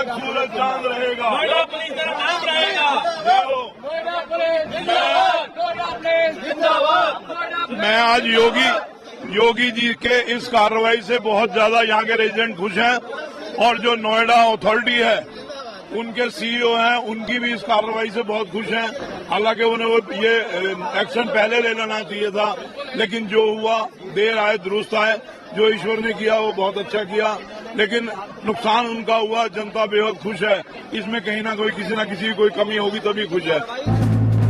तक सूरज चांद रहेगा। नोएडा पुलिस का नाम रहेगा। नोएडा पुलिस जिंदाबाद, नोएडा पुलिस जिंदाबाद। मैं आज योगी जी के इस कार्रवाई से बहुत ज्यादा यहाँ के रेजिडेंट खुश हैं और जो नोएडा अथॉरिटी है उनके सीईओ हैं उनकी भी इस कार्रवाई से बहुत खुश हैं। हालांकि उन्हें वो ये एक्शन पहले ले लेना चाहिए था, लेकिन जो हुआ देर आए दुरुस्त आए। जो ईश्वर ने किया वो बहुत अच्छा किया, लेकिन नुकसान उनका हुआ। जनता बेहद खुश है। इसमें कहीं ना कोई किसी न किसी की कोई कमी होगी तभी खुश है।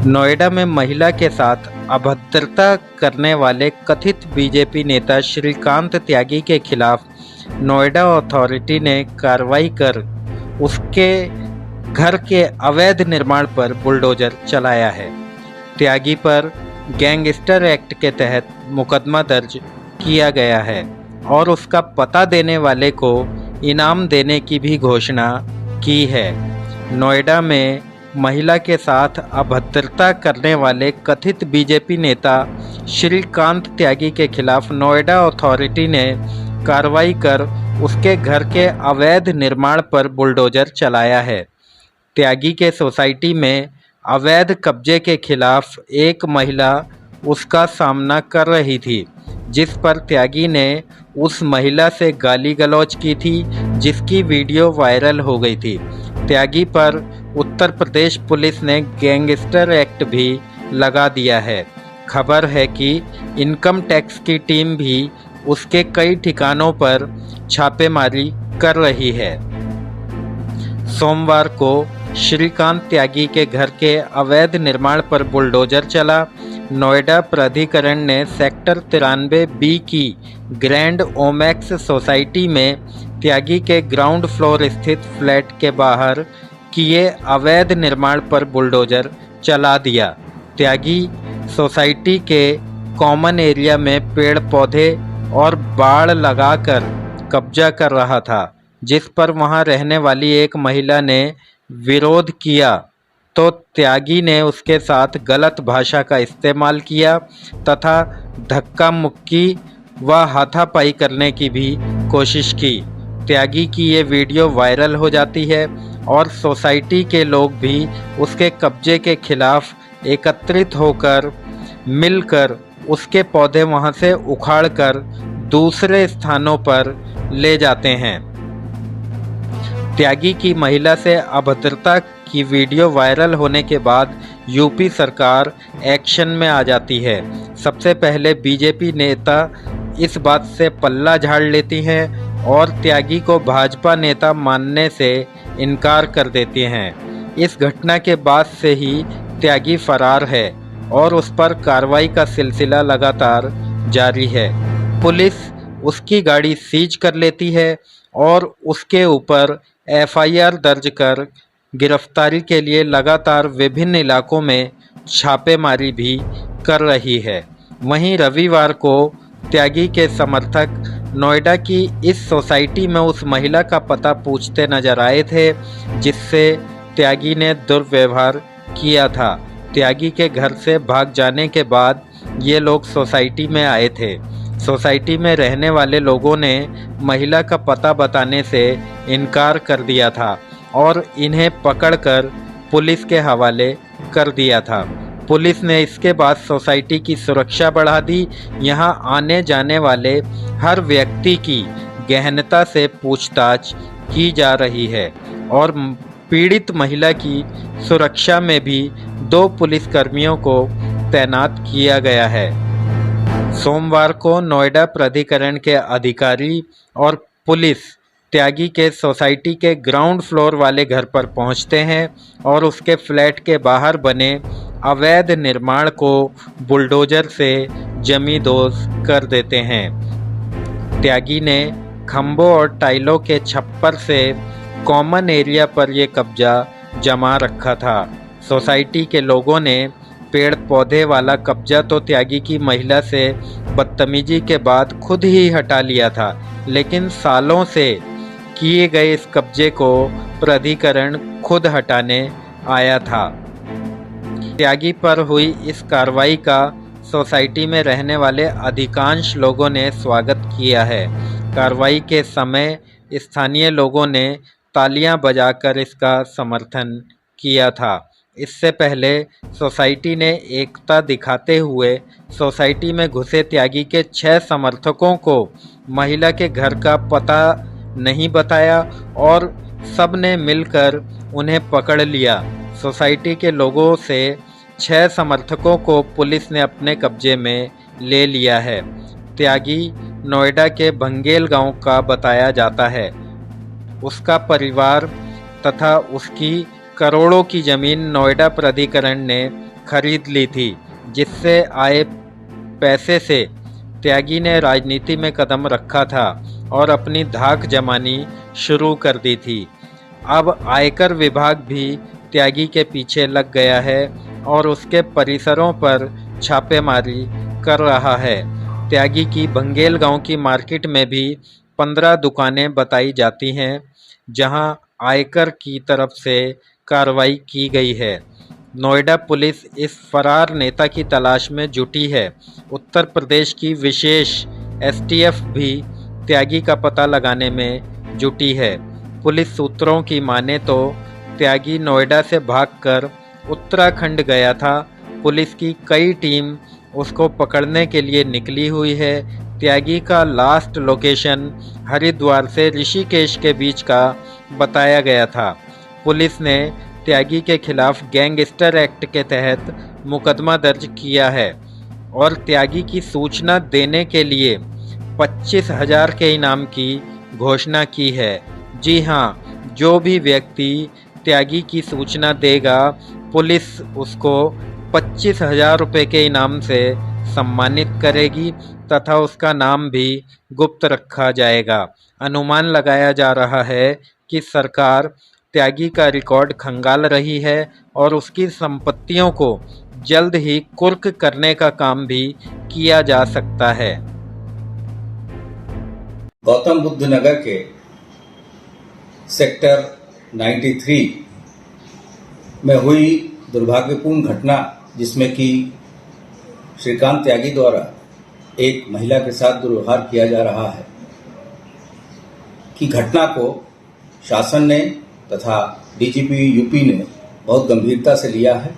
नोएडा में महिला के साथ अभद्रता करने वाले कथित बीजेपी नेता श्रीकांत त्यागी के खिलाफ नोएडा अथॉरिटी ने कार्रवाई कर उसके घर के अवैध निर्माण पर बुलडोजर चलाया है। त्यागी पर गैंगस्टर एक्ट के तहत मुकदमा दर्ज किया गया है और उसका पता देने वाले को इनाम देने की भी घोषणा की है। नोएडा में महिला के साथ अभद्रता करने वाले कथित बीजेपी नेता श्रीकांत त्यागी के खिलाफ नोएडा अथॉरिटी ने कार्रवाई कर उसके घर के अवैध निर्माण पर बुलडोजर चलाया है। त्यागी के सोसाइटी में अवैध कब्जे के खिलाफ एक महिला उसका सामना कर रही थी, जिस पर त्यागी ने उस महिला से गाली गलौज की थी, जिसकी वीडियो वायरल हो गई थी। त्यागी पर उत्तर प्रदेश पुलिस ने गैंगस्टर एक्ट भी लगा दिया है। खबर है कि इनकम टैक्स की टीम भी उसके कई ठिकानों पर छापेमारी कर रही है। सोमवार को श्रीकांत त्यागी के घर के अवैध निर्माण पर बुलडोजर चला। नोएडा प्राधिकरण ने सेक्टर 93B की ग्रैंड ओमैक्स सोसाइटी में त्यागी के ग्राउंड फ्लोर स्थित फ्लैट के बाहर किए अवैध निर्माण पर बुलडोजर चला दिया। त्यागी सोसाइटी के कॉमन एरिया में पेड़ पौधे और बाड़ लगाकर कब्जा कर रहा था, जिस पर वहां रहने वाली एक महिला ने विरोध किया तो त्यागी ने उसके साथ गलत भाषा का इस्तेमाल किया तथा धक्का मुक्की व हाथापाई करने की भी कोशिश की। त्यागी की ये वीडियो वायरल हो जाती है और सोसाइटी के लोग भी उसके कब्जे के खिलाफ एकत्रित होकर मिलकर उसके पौधे वहां से उखाड़कर दूसरे स्थानों पर ले जाते हैं। त्यागी की महिला से अभद्रता की वीडियो वायरल होने के बाद यूपी सरकार एक्शन में आ जाती है। सबसे पहले बीजेपी नेता इस बात से पल्ला झाड़ लेती हैं और त्यागी को भाजपा नेता मानने से इनकार कर देती हैं। इस घटना के बाद से ही त्यागी फरार है और उस पर कार्रवाई का सिलसिला लगातार जारी है। पुलिस उसकी गाड़ी सीज कर लेती है और उसके ऊपर एफआईआर दर्ज कर गिरफ्तारी के लिए लगातार विभिन्न इलाकों में छापेमारी भी कर रही है। वहीं रविवार को त्यागी के समर्थक नोएडा की इस सोसाइटी में उस महिला का पता पूछते नजर आए थे, जिससे त्यागी ने दुर्व्यवहार किया था। त्यागी के घर से भाग जाने के बाद ये लोग सोसाइटी में आए थे। सोसाइटी में रहने वाले लोगों ने महिला का पता बताने से इनकार कर दिया था और इन्हें पकड़कर पुलिस के हवाले कर दिया था। पुलिस ने इसके बाद सोसाइटी की सुरक्षा बढ़ा दी। यहां आने जाने वाले हर व्यक्ति की गहनता से पूछताछ की जा रही है और पीड़ित महिला की सुरक्षा में भी 2 पुलिसकर्मियों को तैनात किया गया है। सोमवार को नोएडा प्राधिकरण के अधिकारी और पुलिस त्यागी के सोसाइटी के ग्राउंड फ्लोर वाले घर पर पहुंचते हैं और उसके फ्लैट के बाहर बने अवैध निर्माण को बुलडोजर से जमींदोज कर देते हैं। त्यागी ने खंभों और टाइलों के छप्पर से कॉमन एरिया पर ये कब्जा जमा रखा था। सोसाइटी के लोगों ने पेड़ पौधे वाला कब्जा तो त्यागी की महिला से बदतमीजी के बाद खुद ही हटा लिया था, लेकिन सालों से किए गए इस कब्जे को प्राधिकरण खुद हटाने आया था। त्यागी पर हुई इस कार्रवाई का सोसाइटी में रहने वाले अधिकांश लोगों ने स्वागत किया है। कार्रवाई के समय स्थानीय लोगों ने तालियां बजाकर इसका समर्थन किया था। इससे पहले सोसाइटी ने एकता दिखाते हुए सोसाइटी में घुसे त्यागी के 6 समर्थकों को महिला के घर का पता नहीं बताया और सब ने मिलकर उन्हें पकड़ लिया। सोसाइटी के लोगों से 6 समर्थकों को पुलिस ने अपने कब्जे में ले लिया है। त्यागी नोएडा के बंगेल गांव का बताया जाता है। उसका परिवार तथा उसकी करोड़ों की ज़मीन नोएडा प्राधिकरण ने खरीद ली थी, जिससे आए पैसे से त्यागी ने राजनीति में कदम रखा था और अपनी धाक जमानी शुरू कर दी थी। अब आयकर विभाग भी त्यागी के पीछे लग गया है और उसके परिसरों पर छापेमारी कर रहा है। त्यागी की बंगेल गांव की मार्केट में भी 15 दुकानें बताई जाती हैं, जहां आयकर की तरफ से कार्रवाई की गई है। नोएडा पुलिस इस फरार नेता की तलाश में जुटी है। उत्तर प्रदेश की विशेष एसटीएफ भी त्यागी का पता लगाने में जुटी है। पुलिस सूत्रों की माने तो त्यागी नोएडा से भागकर उत्तराखंड गया था। पुलिस की कई टीम उसको पकड़ने के लिए निकली हुई है। त्यागी का लास्ट लोकेशन हरिद्वार से ऋषिकेश के बीच का बताया गया था। पुलिस ने त्यागी के खिलाफ गैंगस्टर एक्ट के तहत मुकदमा दर्ज किया है और त्यागी की सूचना देने के लिए 25,000 के इनाम की घोषणा की है। जी हाँ, जो भी व्यक्ति त्यागी की सूचना देगा, पुलिस उसको 25,000 रुपये के इनाम से सम्मानित करेगी तथा उसका नाम भी गुप्त रखा जाएगा। अनुमान लगाया जा रहा है कि सरकार त्यागी का रिकॉर्ड खंगाल रही है और उसकी संपत्तियों को जल्द ही कुर्क करने का काम भी किया जा सकता है। गौतम बुद्ध नगर के सेक्टर 93 में हुई दुर्भाग्यपूर्ण घटना, जिसमें कि श्रीकांत त्यागी द्वारा एक महिला के साथ दुर्व्यवहार किया जा रहा है, की घटना को शासन ने तथा डीजीपी यूपी ने बहुत गंभीरता से लिया है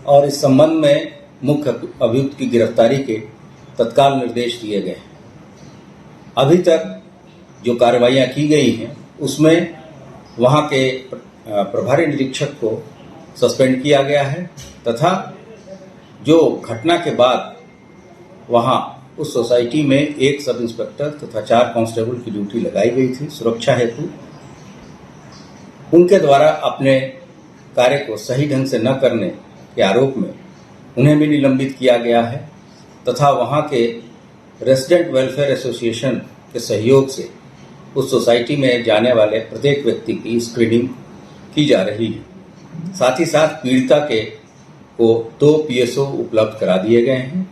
और इस संबंध में मुख्य अभियुक्त की गिरफ्तारी के तत्काल निर्देश दिए गए हैं। अभी तक जो कार्रवाइयां की गई हैं उसमें वहां के प्रभारी निरीक्षक को सस्पेंड किया गया है तथा जो घटना के बाद वहां उस सोसाइटी में एक सब इंस्पेक्टर तथा 4 कांस्टेबल की ड्यूटी लगाई गई थी सुरक्षा हेतु, उनके द्वारा अपने कार्य को सही ढंग से न करने के आरोप में उन्हें भी निलंबित किया गया है तथा वहां के रेसिडेंट वेलफेयर एसोसिएशन के सहयोग से उस सोसाइटी में जाने वाले प्रत्येक व्यक्ति की स्क्रीनिंग की जा रही है। साथ ही साथ पीड़िता को 2 पीएसओ उपलब्ध करा दिए गए हैं।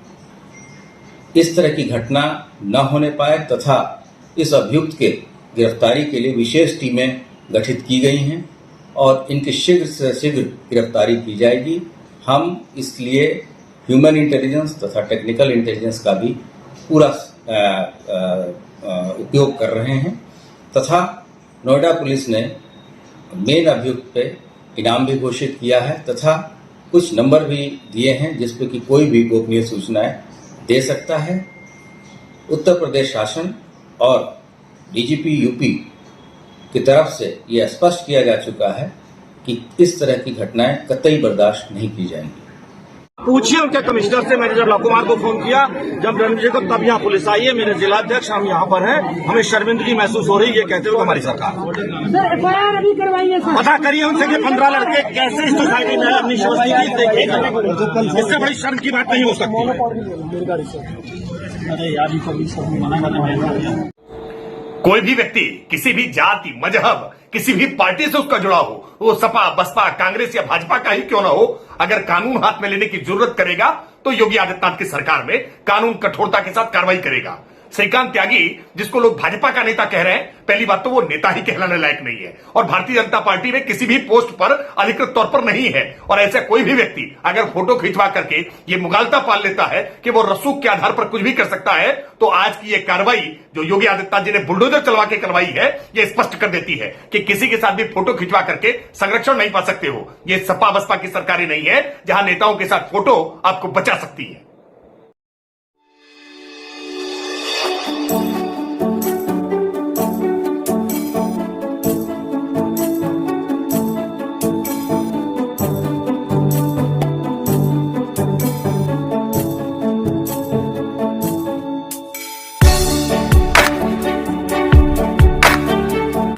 इस तरह की घटना न होने पाए तथा इस अभियुक्त के गिरफ्तारी के लिए विशेष टीमें गठित की गई हैं और इनकी शीघ्र से शीघ्र गिरफ्तारी की जाएगी। हम इसलिए ह्यूमन इंटेलिजेंस तथा टेक्निकल इंटेलिजेंस का भी पूरा उपयोग कर रहे हैं तथा नोएडा पुलिस ने मेन अभियुक्त पे इनाम भी घोषित किया है तथा कुछ नंबर भी दिए हैं जिस पे कि कोई भी गोपनीय सूचनाएं दे सकता है। उत्तर प्रदेश शासन और डीजीपी यूपी की तरफ से यह स्पष्ट किया जा चुका है कि इस तरह की घटनाएं कतई बर्दाश्त नहीं की जाएंगी। पूछिए उनके कमिश्नर से। मैंने जब लव कुमार को फोन किया, जब रणजीत को, तब यहाँ पुलिस आई है। मेरे जिलाध्यक्ष हम यहाँ पर हैं, हमें शर्मिंदगी महसूस हो रही है कहते हुए हमारी सरकार। सर एफआईआर अभी करवाइए सर। पता करिए उनसे कि 15 लड़के कैसे इस सोसाइटी में अपनी सोसाइटी देखिए, इससे बड़ी शर्म की बात नहीं हो सकती। अरे यार मना करना। कोई भी व्यक्ति किसी भी जाति, मजहब, किसी भी पार्टी से उसका जुड़ा हो, वो सपा, बसपा, कांग्रेस या भाजपा का ही क्यों ना हो, अगर कानून हाथ में लेने की जरूरत करेगा तो योगी आदित्यनाथ की सरकार में कानून कठोरता के साथ कार्रवाई करेगा। श्रीकांत त्यागी, जिसको लोग भाजपा का नेता कह रहे हैं, पहली बात तो वो नेता ही कहलाने लायक नहीं है और भारतीय जनता पार्टी में किसी भी पोस्ट पर अधिकृत तौर पर नहीं है। और ऐसा कोई भी व्यक्ति अगर फोटो खिंचवा करके ये मुगालता पाल लेता है कि वो रसूख के आधार पर कुछ भी कर सकता है, तो आज की ये कार्रवाई जो योगी आदित्यनाथ जी ने बुलडोजर चलवा के करवाई है, ये स्पष्ट कर देती है कि किसी के साथ भी फोटो खिंचवा करके संरक्षण नहीं पा सकते हो। ये सपा बसपा की सरकारें नहीं है जहां नेताओं के साथ फोटो आपको बचा सकती है।